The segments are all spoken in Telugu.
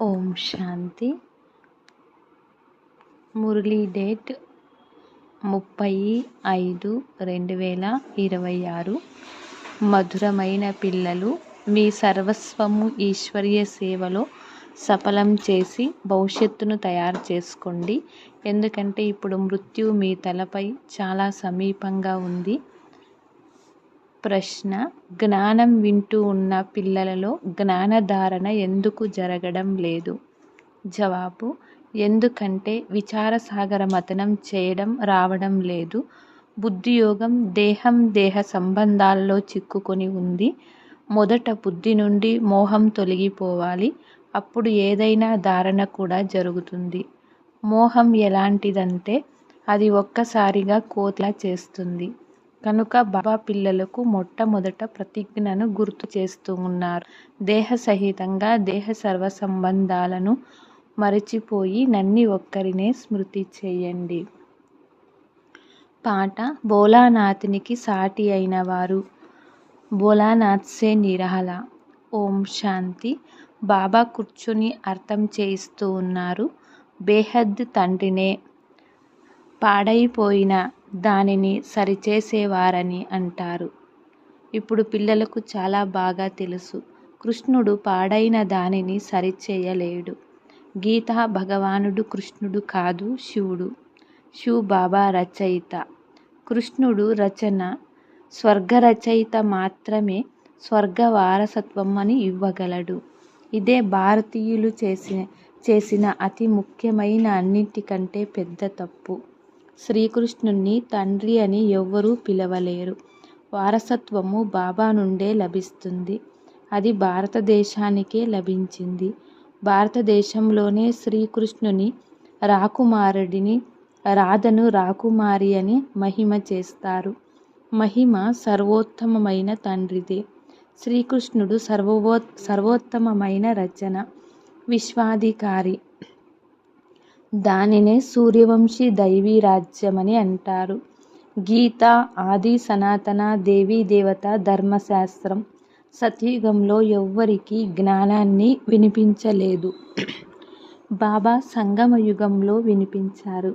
ఓం శాంతి. మురళీ డేట్ 30/5/2026. మధురమైన పిల్లలు, మీ సర్వస్వము ఈశ్వరీయ సేవలో సఫలం చేసి భవిష్యత్తును తయారు చేసుకోండి. ఎందుకంటే ఇప్పుడు మృత్యు మీ తలపై చాలా సమీపంగా ఉంది. ప్రశ్న: జ్ఞానం వింటూ ఉన్న పిల్లలలో జ్ఞానధారణ ఎందుకు జరగడం లేదు? జవాబు: ఎందుకంటే విచారసాగర మథనం చేయడం రావడం లేదు. బుద్ధియోగం దేహ సంబంధాలలో చిక్కుకొని ఉంది. మొదట బుద్ధి నుండి మోహం తొలగిపోవాలి. అప్పుడు ఏదైనా ధారణ కూడా జరుగుతుంది. మోహం ఎలాంటిదంటే అది ఒక్కసారిగా కోతిలా చేస్తుంది. కనుక బాబా పిల్లలకు మొట్టమొదట ప్రతిజ్ఞను గుర్తు చేస్తూ ఉన్నారు. దేహ సహితంగా దేహ సర్వ సంబంధాలను మరచిపోయి నన్ని ఒక్కరినే స్మృతి చేయండి. పాట: భోలానాథ్నికి సాటి అయిన వారు, భోలానాథ్ సే నిరాలా. ఓం శాంతి. బాబా కూర్చుని అర్థం చేయిస్తూ ఉన్నారు. బేహద్ తండ్రినే పాడైపోయిన దానిని సరిచేసేవారని అంటారు. ఇప్పుడు పిల్లలకు చాలా బాగా తెలుసు, కృష్ణుడు పాడైన దానిని సరిచేయలేడు. గీతా భగవానుడు కృష్ణుడు కాదు, శివుడు. శివ్ బాబా రచయిత, కృష్ణుడు రచన. స్వర్గ రచయిత మాత్రమే స్వర్గ వారసత్వం అని ఇవ్వగలడు. ఇదే భారతీయులు చేసిన అతి ముఖ్యమైన అన్నిటికంటే పెద్ద తప్పు. శ్రీకృష్ణుణ్ణి తండ్రి అని ఎవ్వరూ పిలవలేరు. వారసత్వము బాబా నుండే లభిస్తుంది. అది భారతదేశానికే లభించింది. భారతదేశంలోనే శ్రీకృష్ణుని రాకుమారుడిని, రాధను రాకుమారి అని మహిమ చేస్తారు. మహిమ సర్వోత్తమమైన తండ్రిదే. శ్రీకృష్ణుడు సర్వోత్తమమైన రచన, విశ్వాధికారి. దానినే సూర్యవంశీ దైవీ రాజ్యమని అంటారు. గీత ఆది సనాతన దేవీ దేవత ధర్మశాస్త్రం. సత్యుగంలో ఎవ్వరికీ జ్ఞానాన్ని వినిపించలేదు. బాబా సంగమ యుగంలో వినిపించారు.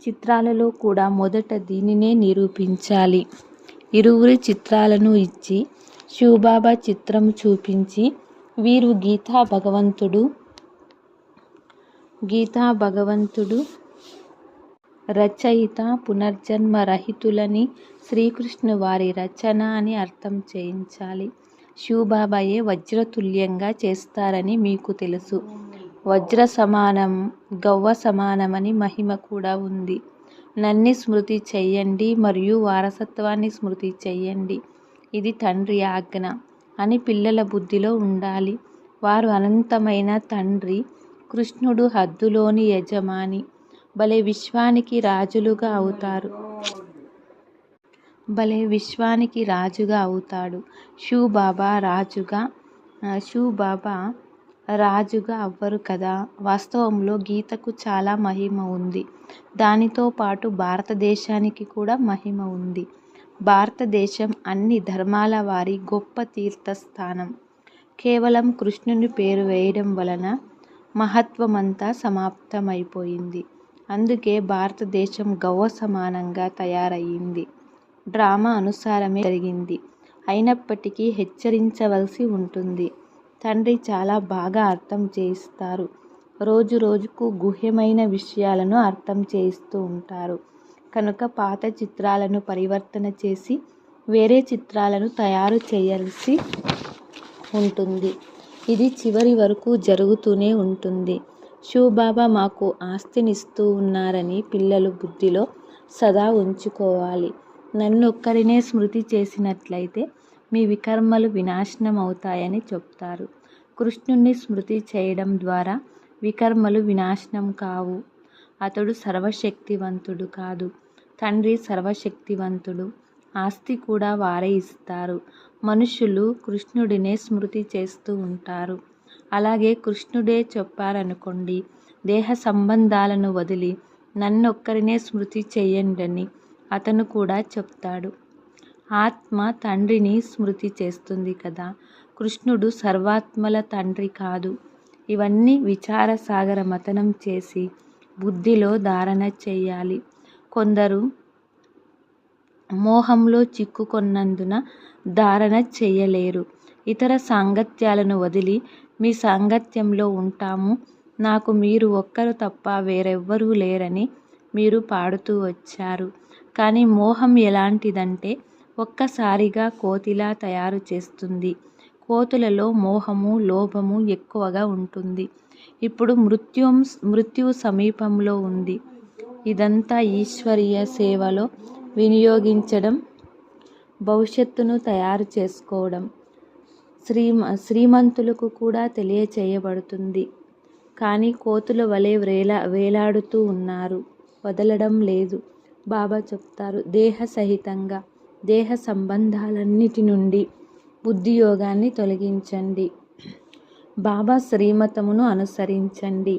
చిత్రాలలో కూడా మొదట దీనినే నిరూపించాలి. ఇరువురి చిత్రాలను ఇచ్చి శివబాబా చిత్రం చూపించి, వీరు గీతా భగవంతుడు రచయిత, పునర్జన్మ రహితులని, శ్రీకృష్ణు వారి రచన అని అర్థం చేయించాలి. శివబాబాయే వజ్రతుల్యంగా చేస్తారని మీకు తెలుసు. వజ్ర సమానం, గవ్వ సమానమని మహిమ కూడా ఉంది. నన్ని స్మృతి చెయ్యండి మరియు వారసత్వాన్ని స్మృతి చెయ్యండి. ఇది తండ్రి ఆజ్ఞ అని పిల్లల బుద్ధిలో ఉండాలి. వారు అనంతమైన తండ్రి, కృష్ణుడు హద్దులోని యజమాని. భలే విశ్వానికి రాజుగా అవుతాడు. శివ్ బాబా రాజుగా అవ్వరు కదా. వాస్తవంలో గీతకు చాలా మహిమ ఉంది. దానితో పాటు భారతదేశానికి కూడా మహిమ ఉంది. భారతదేశం అన్ని ధర్మాల వారి గొప్ప తీర్థస్థానం. కేవలం కృష్ణుని పేరు వేయడం వలన మహత్వమంతా సమాప్తమైపోయింది. అందుకే భారతదేశం గవ్వ సమానంగా తయారయ్యింది. డ్రామా అనుసారమే జరిగింది. అయినప్పటికీ హెచ్చరించవలసి ఉంటుంది. తండ్రి చాలా బాగా అర్థం చేయిస్తారు. రోజు రోజుకు గుహ్యమైన విషయాలను అర్థం చేయిస్తూ ఉంటారు. కనుక పాత చిత్రాలను పరివర్తన చేసి వేరే చిత్రాలను తయారు చేయాల్సి ఉంటుంది. ఇది చివరి వరకు జరుగుతూనే ఉంటుంది. శివబాబా మాకు ఆస్తినిస్తూ ఉన్నారని పిల్లలు బుద్ధిలో సదా ఉంచుకోవాలి. నన్నొక్కరినే స్మృతి చేసినట్లయితే మీ వికర్మలు వినాశనం అవుతాయని చెప్తారు. కృష్ణుణ్ణి స్మృతి చేయడం ద్వారా వికర్మలు వినాశనం కావు. అతడు సర్వశక్తివంతుడు కాదు. తండ్రి సర్వశక్తివంతుడు. ఆస్తి కూడా వారే ఇస్తారు. మనుషులు కృష్ణుడినే స్మృతి చేస్తూ ఉంటారు. అలాగే కృష్ణుడే చెప్పారనుకోండి, దేహ సంబంధాలను వదిలి నన్నొక్కరినే స్మృతి చేయండని అతను కూడా చెప్తాడు. ఆత్మ తండ్రిని స్మృతి చేస్తుంది కదా. కృష్ణుడు సర్వాత్మల తండ్రి కాదు. ఇవన్నీ విచార సాగర మథనం చేసి బుద్ధిలో ధారణ చెయ్యాలి. కొందరు మోహంలో చిక్కుకొన్నందున ధారణ చెయ్యలేరు. ఇతర సాంగత్యాలను వదిలి మీ సాంగత్యంలో ఉంటాము, నాకు మీరు ఒక్కరు తప్ప వేరెవ్వరూ లేరని మీరు పాడుతూ వచ్చారు. కానీ మోహం ఎలాంటిదంటే ఒక్కసారిగా కోతిలా తయారు చేస్తుంది. కోతులలో మోహము, లోభము ఎక్కువగా ఉంటుంది. ఇప్పుడు మృత్యువు సమీపంలో ఉంది. ఇదంతా ఈశ్వరీయ సేవలో వినియోగించడం, భవిష్యత్తును తయారు చేసుకోవడం శ్రీమంతులకు కూడా తెలియచేయబడుతుంది. కానీ కోతుల వలె వేలాడుతూ ఉన్నారు, వదలడం లేదు. బాబా చెప్తారు, దేహ సహితంగా దేహ సంబంధాలన్నిటి నుండి బుద్ధియోగాన్ని తొలగించండి. బాబా శ్రీమతమును అనుసరించండి.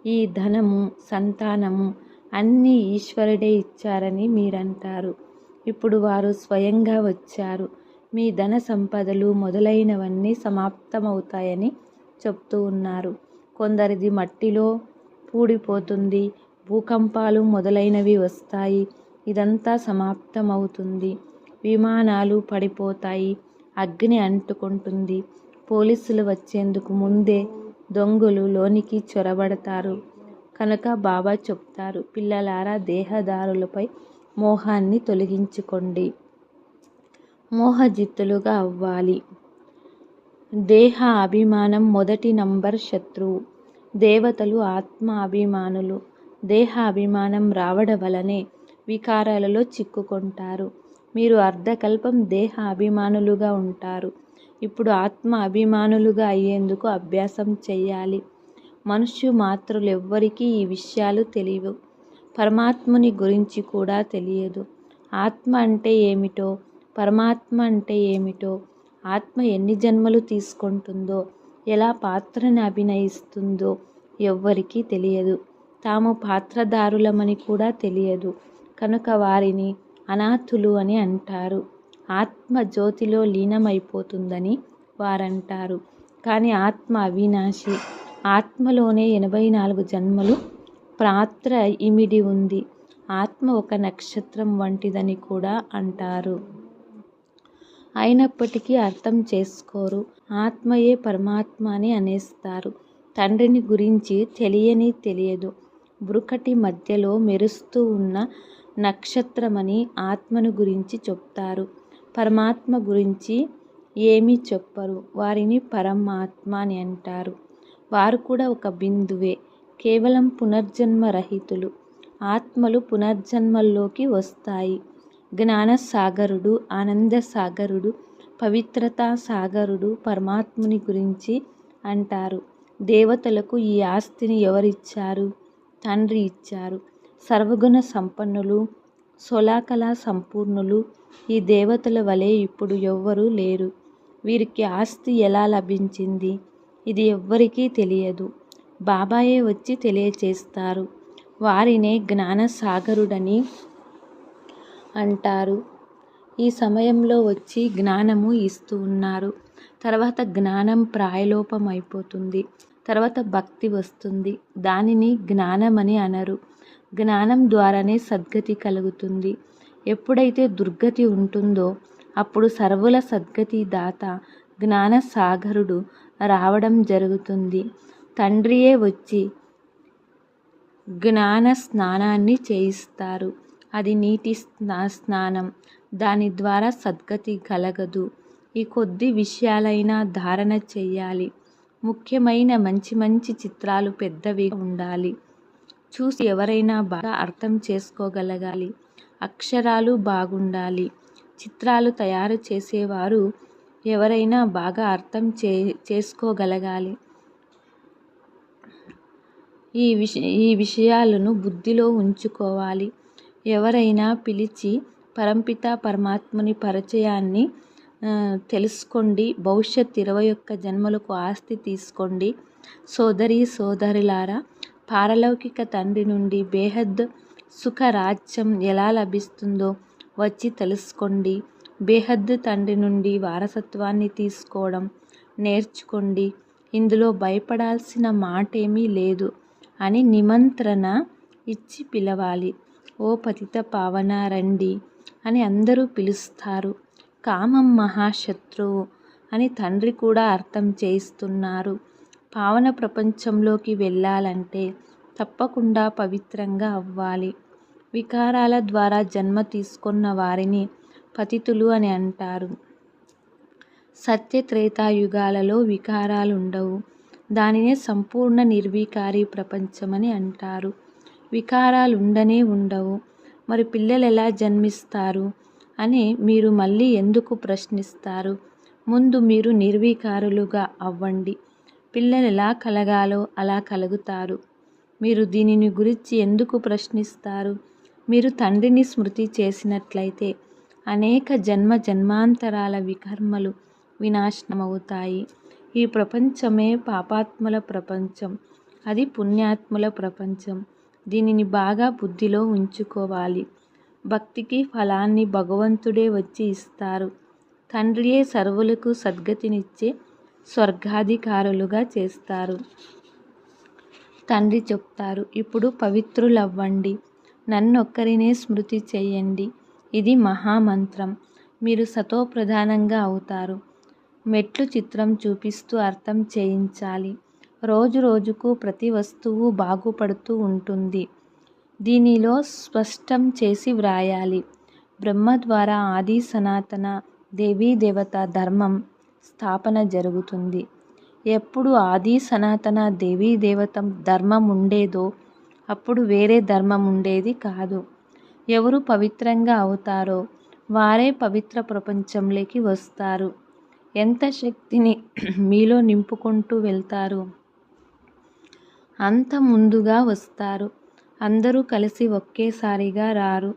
ఈ ధనము, సంతానము అన్నీ ఈశ్వరుడే ఇచ్చారని మీరంటారు. ఇప్పుడు వారు స్వయంగా వచ్చారు. మీ ధన సంపదలు మొదలైనవన్నీ సమాప్తమవుతాయని చెప్తూ ఉన్నారు. కొందరిది మట్టిలో పూడిపోతుంది, భూకంపాలు మొదలైనవి వస్తాయి. ఇదంతా సమాప్తమవుతుంది. విమానాలు పడిపోతాయి, అగ్ని అంటుకుంటుంది. పోలీసులు వచ్చేందుకు ముందే దొంగలు లోనికి చొరబడతారు. కనుక బాబా చెప్తారు, పిల్లలారా, దేహదారులపై మోహాన్ని తొలగించుకోండి, మోహజిత్తులుగా అవ్వాలి. దేహ అభిమానం మొదటి నంబర్ శత్రువు. దేవతలు ఆత్మ అభిమానులు. దేహ అభిమానం రావడం వలనే వికారాలలో చిక్కుకుంటారు. మీరు అర్ధకల్పం దేహ అభిమానులుగా ఉంటారు. ఇప్పుడు ఆత్మ అభిమానులుగా అయ్యేందుకు అభ్యాసం చెయ్యాలి. మనుష్య మాత్రులెవ్వరికీ ఈ విషయాలు తెలియవు. పరమాత్ముని గురించి కూడా తెలియదు. ఆత్మ అంటే ఏమిటో, పరమాత్మ అంటే ఏమిటో, ఆత్మ ఎన్ని జన్మలు తీసుకుంటుందో, ఎలా పాత్రని అభినయిస్తుందో ఎవ్వరికీ తెలియదు. తాము పాత్రధారులమని కూడా తెలియదు. కనుక వారిని అనాథులు అని అంటారు. ఆత్మ జ్యోతిలో లీనమైపోతుందని వారంటారు. కానీ ఆత్మ అవినాశి. ఆత్మలోనే 84 జన్మలు పాత్ర ఇమిడి ఉంది. ఆత్మ ఒక నక్షత్రం వంటిదని కూడా అంటారు. అయినప్పటికీ అర్థం చేసుకోరు. ఆత్మయే పరమాత్మ అని అనేస్తారు. తండ్రిని గురించి తెలియదు. బ్రుకటి మధ్యలో మెరుస్తూ ఉన్న నక్షత్రమని ఆత్మను గురించి చెప్తారు. పరమాత్మ గురించి ఏమీ చెప్పరు. వారిని పరమాత్మ అని అంటారు. వారు కూడా ఒక బిందువే, కేవలం పునర్జన్మ రహితులు. ఆత్మలు పునర్జన్మల్లోకి వస్తాయి. జ్ఞాన సాగరుడు, ఆనంద సాగరుడు, పవిత్రతా సాగరుడు పరమాత్ముని గురించి అంటారు. దేవతలకు ఈ ఆస్తిని ఎవరిచ్చారు? తండ్రి ఇచ్చారు. సర్వగుణ సంపన్నులు, సోలాకళా సంపూర్ణులు ఈ దేవతల వలె ఇప్పుడు ఎవ్వరూ లేరు. వీరికి ఆస్తి ఎలా లభించింది? ఇది ఎవ్వరికీ తెలియదు. బాబాయే వచ్చి తెలియచేస్తారు. వారినే జ్ఞాన సాగరుడని అంటారు. ఈ సమయంలో వచ్చి జ్ఞానము ఇస్తూ ఉన్నారు. తర్వాత జ్ఞానం ప్రాయలోపం అయిపోతుంది. తర్వాత భక్తి వస్తుంది. దానిని జ్ఞానమని అనరు. జ్ఞానం ద్వారానే సద్గతి కలుగుతుంది. ఎప్పుడైతే దుర్గతి ఉంటుందో అప్పుడు సర్వుల సద్గతి దాత జ్ఞాన సాగరుడు రావడం జరుగుతుంది. తండ్రియే వచ్చి జ్ఞాన స్నానాన్ని చేయిస్తారు. అది నీటి స్నానం. దాని ద్వారా సద్గతి కలగదు. ఈ కొద్ది విషయాలైనా ధారణ చెయ్యాలి. ముఖ్యమైన మంచి మంచి చిత్రాలు పెద్దవి ఉండాలి. చూసి ఎవరైనా బాగా అర్థం చేసుకోగలగాలి. అక్షరాలు బాగుండాలి. చిత్రాలు తయారు చేసేవారు ఎవరైనా బాగా అర్థం చేసుకోగలగాలి. ఈ విషయాలను బుద్ధిలో ఉంచుకోవాలి. ఎవరైనా పిలిచి పరంపిత పరమాత్ముని పరిచయాన్ని తెలుసుకోండి, భవిష్యత్ 21 జన్మలకు ఆస్తి తీసుకోండి. సోదరీ సోదరులారా, పారలౌకిక తండ్రి నుండి బేహద్ సుఖ రాజ్యం ఎలా లభిస్తుందో వచ్చి తెలుసుకోండి. బేహద్ తండ్రి నుండి వారసత్వాన్ని తీసుకోవడం నేర్చుకోండి. ఇందులో భయపడాల్సిన మాటేమీ లేదు అని నిమంత్రణ ఇచ్చి పిలవాలి. ఓ పతిత పావన రండి అని అందరూ పిలుస్తారు. కామం మహాశత్రువు అని తండ్రి కూడా అర్థం చేయిస్తున్నారు. పావన ప్రపంచంలోకి వెళ్ళాలంటే తప్పకుండా పవిత్రంగా అవ్వాలి. వికారాల ద్వారా జన్మ తీసుకున్న వారిని పతితులు అని అంటారు. సత్యత్రేతాయుగాలలో వికారాలుండవు. దానినే సంపూర్ణ నిర్వికారి ప్రపంచమని అంటారు. వికారాలుండనే ఉండవు. మరి పిల్లలు ఎలా జన్మిస్తారు అని మీరు మళ్ళీ ఎందుకు ప్రశ్నిస్తారు? ముందు మీరు నిర్వికారులుగా అవ్వండి. పిల్లలు ఎలా కలగాలో అలా కలుగుతారు. మీరు దీనిని గురించి ఎందుకు ప్రశ్నిస్తారు? మీరు తండ్రిని స్మృతి చేసినట్లయితే అనేక జన్మాంతరాల వికర్మలు వినాశనమవుతాయి. ఈ ప్రపంచమే పాపాత్ముల ప్రపంచం, అది పుణ్యాత్ముల ప్రపంచం. దీనిని బాగా బుద్ధిలో ఉంచుకోవాలి. భక్తికి ఫలాన్ని భగవంతుడే వచ్చి ఇస్తారు. తండ్రియే సర్వులకు సద్గతినిచ్చే స్వర్గాధికారులుగా చేస్తారు. తండ్రి చెప్తారు, ఇప్పుడు పవిత్రులవ్వండి, నన్నొక్కరినే స్మృతి చెయ్యండి. ఇది మహామంత్రం. మీరు సతోప్రధానంగా అవుతారు. మెట్లు చిత్రం చూపిస్తూ అర్థం చేయించాలి. రోజు రోజుకు ప్రతి వస్తువు బాగుపడుతూ ఉంటుంది. దీనిలో స్పష్టం చేసి వ్రాయాలి. బ్రహ్మ ద్వారా ఆది సనాతన దేవీదేవత ధర్మం స్థాపన జరుగుతుంది. ఎప్పుడు ఆది సనాతన దేవీదేవత ధర్మం ఉండేదో అప్పుడు వేరే ధర్మం ఉండేది కాదు. ఎవరు పవిత్రంగా అవుతారో వారే పవిత్ర ప్రపంచంలోకి వస్తారు. ఎంత శక్తిని మీలో నింపుకుంటూ వెళ్తారు అంత ముందుగా వస్తారు. అందరూ కలిసి ఒకేసారిగా రారు.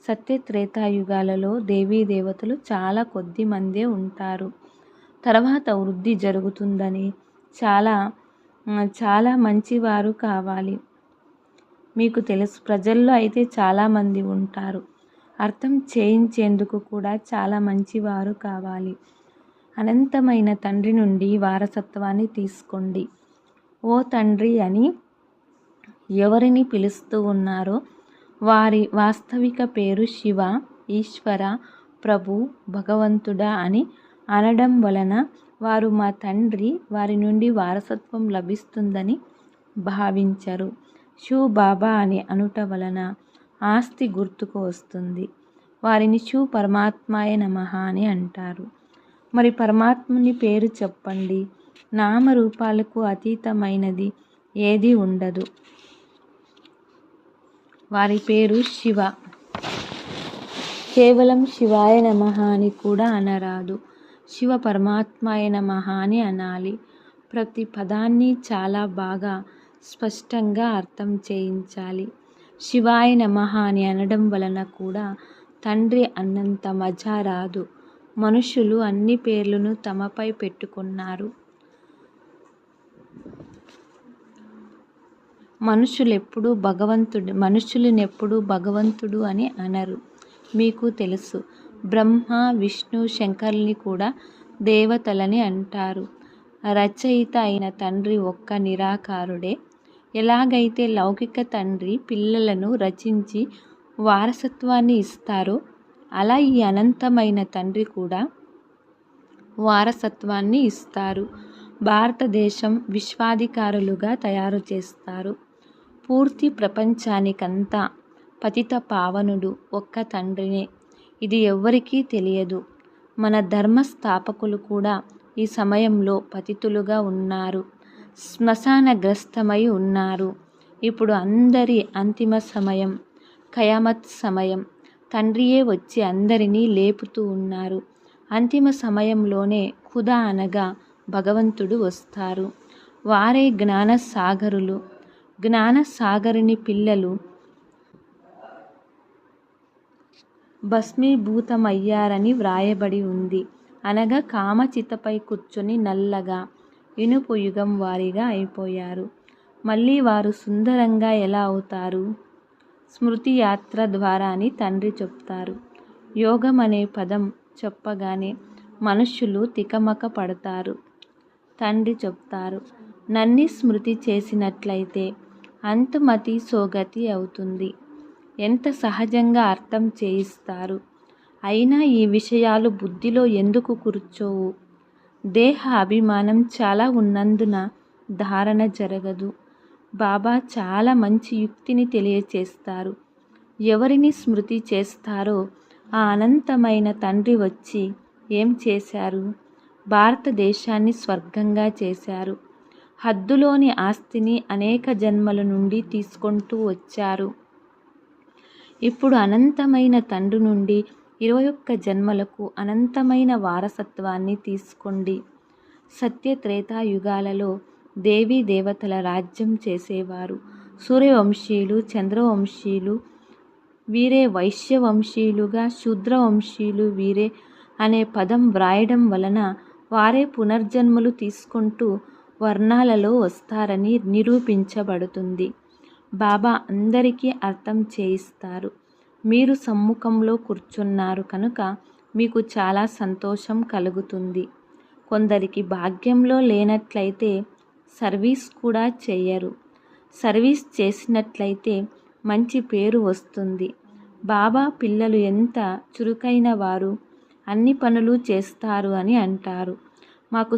సత్యత్రేతాయుగాలలో దేవతలు చాలా కొద్ది మందే ఉంటారు. తర్వాత వృద్ధి జరుగుతుందని చాలా మంచివారు కావాలి. మీకు తెలుసు, ప్రజల్లో అయితే చాలామంది ఉంటారు. అర్థం చేయించేందుకు కూడా చాలా మంచివారు కావాలి. అనంతమైన తండ్రి నుండి వారసత్వాన్ని తీసుకోండి. ఓ తండ్రి అని ఎవరిని పిలుస్తూ ఉన్నారో వారి వాస్తవిక పేరు శివ, ఈశ్వర, ప్రభు, భగవంతుడా అని అనడం వలన వారు మా తండ్రి, వారి నుండి వారసత్వం లభిస్తుందని భావించరు. శివ్ బాబా అని అనుట వలన ఆస్తి గుర్తుకు వస్తుంది. వారిని శివ్ పరమాత్మాయ నమః అని అంటారు. మరి పరమాత్ముని పేరు చెప్పండి. నామరూపాలకు అతీతమైనది ఏది ఉండదు. వారి పేరు శివ. కేవలం శివాయ నమః అని కూడా అనరాదు. శివ పరమాత్మాయ నమః అని అనాలి. ప్రతి పదాన్ని చాలా బాగా స్పష్టంగా అర్థం చేయించాలి. శివాయ నమః అని అనడం వలన కూడా తండ్రి అన్నంత మజా రాదు. మనుషులు అన్ని పేర్లను తమపై పెట్టుకున్నారు. మనుషులనెప్పుడు భగవంతుడు అని అనరు. మీకు తెలుసు, బ్రహ్మ, విష్ణు, శంకర్ని కూడా దేవతలని అంటారు. రచయిత అయిన తండ్రి ఒక్క నిరాకారుడే. ఎలాగైతే లౌకిక తండ్రి పిల్లలను రచించి వారసత్వాన్ని ఇస్తారో అలా ఈ అనంతమైన తండ్రి కూడా వారసత్వాన్ని ఇస్తారు. భారతదేశం విశ్వాధికారులుగా తయారు చేస్తారు. పూర్తి ప్రపంచానికంతా పతిత పావనుడు ఒక్క తండ్రినే. ఇది ఎవ్వరికీ తెలియదు. మన ధర్మస్థాపకులు కూడా ఈ సమయంలో పతితులుగా ఉన్నారు. శ్మశానగ్రస్తమై ఉన్నారు. ఇప్పుడు అందరి అంతిమ సమయం, ఖయామత్ సమయం. తండ్రియే వచ్చి అందరినీ లేపుతూ ఉన్నారు. అంతిమ సమయంలోనే ఖుదా అనగా భగవంతుడు వస్తారు. వారే జ్ఞానసాగరులు. జ్ఞానసాగరుని పిల్లలు భస్మీభూతమయ్యారని వ్రాయబడి ఉంది. అనగా కామచితపై కూర్చొని నల్లగా ఇనుపు యుగం వారిగా అయిపోయారు. మళ్ళీ వారు సుందరంగా ఎలా అవుతారు? స్మృతి యాత్ర ద్వారా అని తండ్రి చెప్తారు. యోగం అనే పదం చెప్పగానే మనుషులు తికమక పడతారు. తండ్రి చెప్తారు, నన్ని స్మృతి చేసినట్లయితే అంతుమతి సోగతి అవుతుంది. ఎంత సహజంగా అర్థం చేయిస్తారు. అయినా ఈ విషయాలు బుద్ధిలో ఎందుకు కూర్చోవు? దేహ అభిమానం చాలా ఉన్నందున ధారణ జరగదు. బాబా చాలా మంచి యుక్తిని తెలియచేస్తారు. ఎవరిని స్మృతి చేస్తారో ఆ అనంతమైన తండ్రి వచ్చి ఏం చేశారు? భారతదేశాన్ని స్వర్గంగా చేశారు. హద్దులోని ఆస్తిని అనేక జన్మల నుండి తీసుకుంటూ వచ్చారు. ఇప్పుడు అనంతమైన తండ్రి నుండి 21 జన్మలకు అనంతమైన వారసత్వాన్ని తీసుకోండి. సత్యత్రేతాయుగాలలో దేవీ దేవతల రాజ్యం చేసేవారు. సూర్యవంశీయులు, చంద్రవంశీయులు వీరే, వైశ్యవంశీయులుగా శూద్రవంశీయులు వీరే అనే పదం వ్రాయడం వలన వారే పునర్జన్మలు తీసుకుంటూ వర్ణాలలో వస్తారని నిరూపించబడుతుంది. బాబా అందరికీ అర్థం చేయిస్తారు. మీరు సమ్ముఖంలో కూర్చున్నారు కనుక మీకు చాలా సంతోషం కలుగుతుంది. కొందరికి భాగ్యంలో లేనట్లయితే సర్వీస్ కూడా చేయరు. సర్వీస్ చేసినట్లయితే మంచి పేరు వస్తుంది. బాబా పిల్లలు ఎంత చురుకైన వారు, అన్ని పనులు చేస్తారు అని అంటారు. మాకు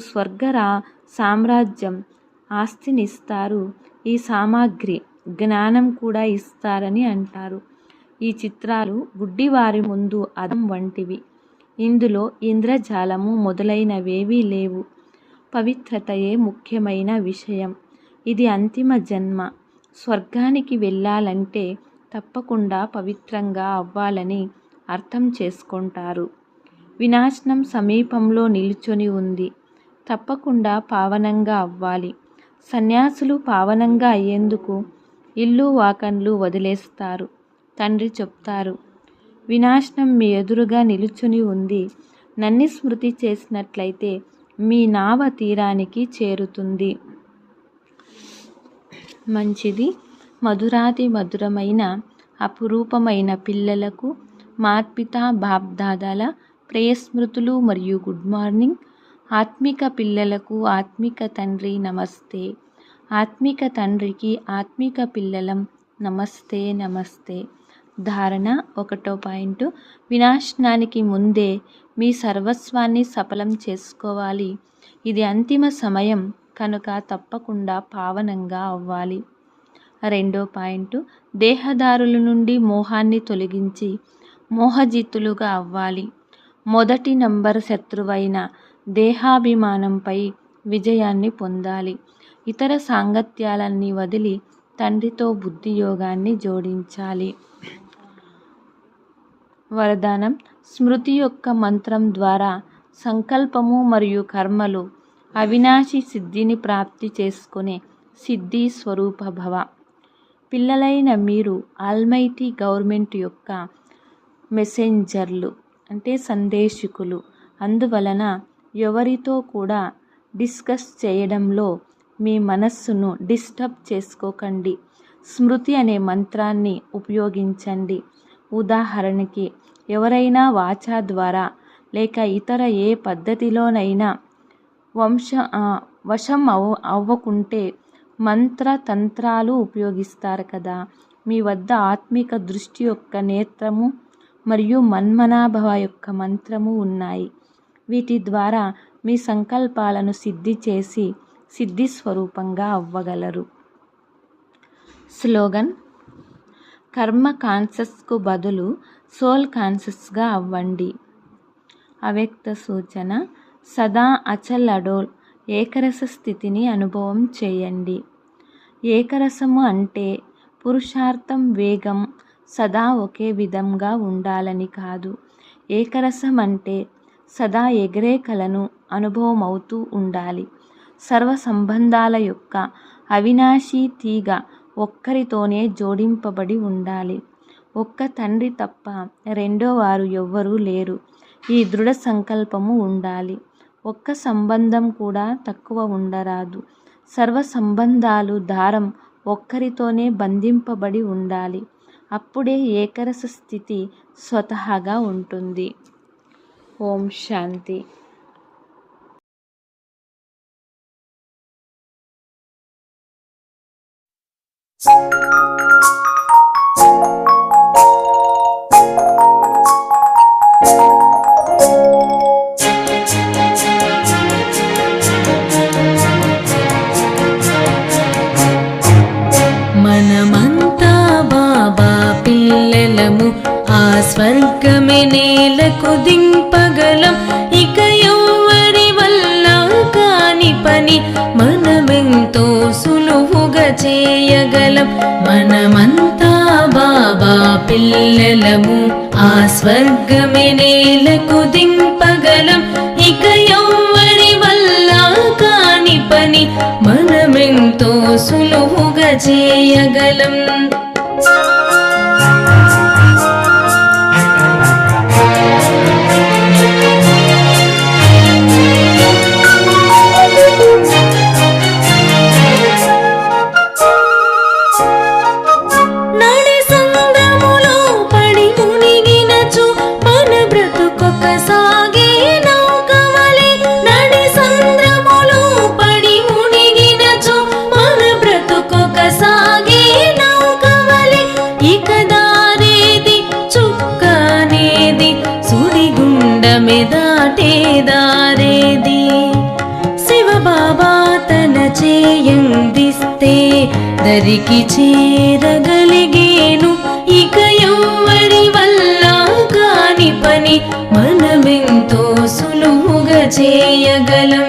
సామ్రాజ్యం, ఆస్తినిస్తారు. ఈ సామాగ్రి, జ్ఞానం కూడా ఇస్తారని అంటారు. ఈ చిత్రాలు గుడ్డివారి ముందు అద్దం వంటివి. ఇందులో ఇంద్రజాలము మొదలైనవేవీ లేవు. పవిత్రతయే ముఖ్యమైన విషయం. ఇది అంతిమ జన్మ. స్వర్గానికి వెళ్ళాలంటే తప్పకుండా పవిత్రంగా అవ్వాలని అర్థం చేసుకుంటారు. వినాశనం సమీపంలో నిలుచొని ఉంది. తప్పకుండా పావనంగా అవ్వాలి. సన్యాసులు పావనంగా అయ్యేందుకు ఇల్లు వాకన్లు వదిలేస్తారు. తండ్రి చెప్తారు, వినాశనం మీ ఎదురుగా నిలుచుని ఉంది. నన్ను స్మృతి చేసినట్లయితే మీ నావ తీరానికి చేరుతుంది. మంచిది. మధురాతి మధురమైన అపురూపమైన పిల్లలకు మాత్పితా బాప్దాదాల ప్రేయస్మృతులు మరియు గుడ్ మార్నింగ్. ఆత్మిక పిల్లలకు ఆత్మిక తండ్రి నమస్తే. ఆత్మిక తండ్రికి ఆత్మిక పిల్లలం నమస్తే నమస్తే. ధారణ 1వ పాయింట్. వినాశనానికి ముందే మీ సర్వస్వాన్ని సఫలం చేసుకోవాలి. ఇది అంతిమ సమయం కనుక తప్పకుండా పావనంగా అవ్వాలి. 2వ పాయింట్. దేహదారుల నుండి మోహాన్ని తొలగించి మోహజిత్తులుగా అవ్వాలి. మొదటి నంబర్ శత్రువైన దేహాభిమానంపై విజయాన్ని పొందాలి. ఇతర సాంగత్యాలన్నీ వదిలి తండ్రితో బుద్ధియోగాన్ని జోడించాలి. వరదానం. స్మృతి యొక్క మంత్రం ద్వారా సంకల్పము మరియు కర్మలు అవినాశి సిద్ధిని ప్రాప్తి చేసుకునే సిద్ధి స్వరూప భవ. పిల్లలైన మీరు ఆల్మైటీ గవర్నమెంట్ యొక్క మెసెంజర్లు, అంటే సందేశకులు. అందువలన ఎవరితో కూడా డిస్కస్ చేయడంలో మీ మనస్సును డిస్టర్బ్ చేసుకోకండి. స్మృతి అనే మంత్రాన్ని ఉపయోగించండి. ఉదాహరణకి ఎవరైనా వాచా ద్వారా లేక ఇతర ఏ పద్ధతిలోనైనా వశం అవ్వకుంటే మంత్ర తంత్రాలు ఉపయోగిస్తారు కదా. మీ వద్ద ఆత్మిక దృష్టి యొక్క నేత్రము మరియు మన్మనాభవ యొక్క మంత్రము ఉన్నాయి. వీటి ద్వారా మీ సంకల్పాలను సిద్ధి చేసి సిద్ధి స్వరూపంగా అవ్వగలరు. స్లోగన్. కర్మ కాన్షియస్కు బదులు సోల్ కాన్షియస్గా అవ్వండి. అవ్యక్త సూచన. సదా అచల్ అడోల్ ఏకరస స్థితిని అనుభవం చేయండి. ఏకరసము అంటే పురుషార్థం, వేగం సదా ఒకే విధంగా ఉండాలని కాదు. ఏకరసం అంటే సదా ఎగిరే కలను అనుభవం అవుతూ ఉండాలి. సర్వ సంబంధాల యొక్క అవినాశీ తీగ ఒక్కరితోనే జోడింపబడి ఉండాలి. ఒక్క తండ్రి తప్ప రెండో వారు ఎవ్వరూ లేరు. ఈ దృఢ సంకల్పము ఉండాలి. ఒక్క సంబంధం కూడా తక్కువ ఉండరాదు. సర్వ సంబంధాలు దారం ఒక్కరితోనే బంధింపబడి ఉండాలి. అప్పుడే ఏకరస స్థితి స్వతహాగా ఉంటుంది. ఓం శాంతి. మనమంతా బాబా పిల్లలము, ఆ స్వర్గమే నేలకు దింపగలం. ఇక ఎవ్వరి వల్ల కాని పని మనమెంతో సులువుగా చేయగలం. మనమంతా బాబా పిల్లలము, ఆ స్వర్గమే నేలకు దింపగలం. ఇక ఎవ్వరి వల్ల కాని పని మనమెంతో సులువుగా చేయగలం. దాటేదారేది శివబాబా తన చేయందిస్తే దరికి చేరగలిగేను. ఇక ఎవ్వరి వల్ల కాని పని మనమెంతో సులువుగా చేయగలం.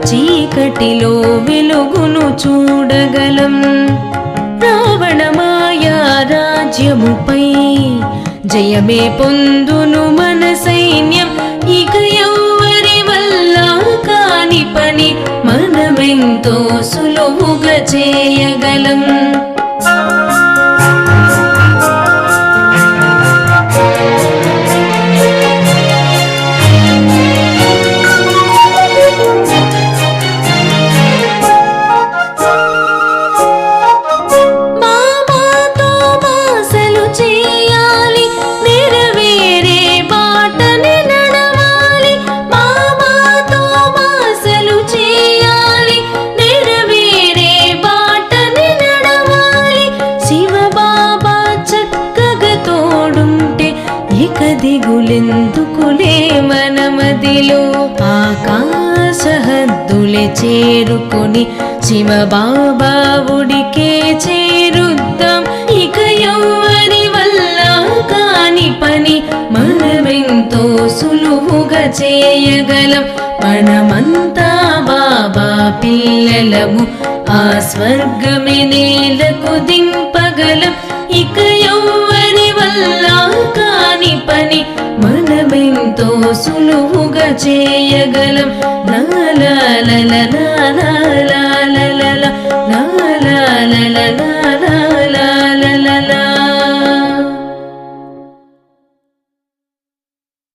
చీకటిలో వెలుగును చూడగలం. రావణ మాయా రాజ్యముపై జయమే పొందును మన సైన్యం. ఇక ఎవ్వరి వల్ల కాని పని మనమెంతో సులువుగా చేయగలం. దిగులెందుకులే మనమదిలో ఆకాశ హద్దులే చేరుకొని శివబాబా ఉడికే చేరుద్దాం. ఇక ఎవ్వరి వల్ల కాని పని మనమెంతో సులువుగా చేయగలం. మనమంతా బాబా పిల్లలము, ఆ స్వర్గమే నేలకు దింపగలం. ఇక ఎవ్వరి వల్ల కాని పని మనమెంతో సులువుగా చేయగలం. లా లా లా లా లా లా లా లా లా లా లా లా లా లా.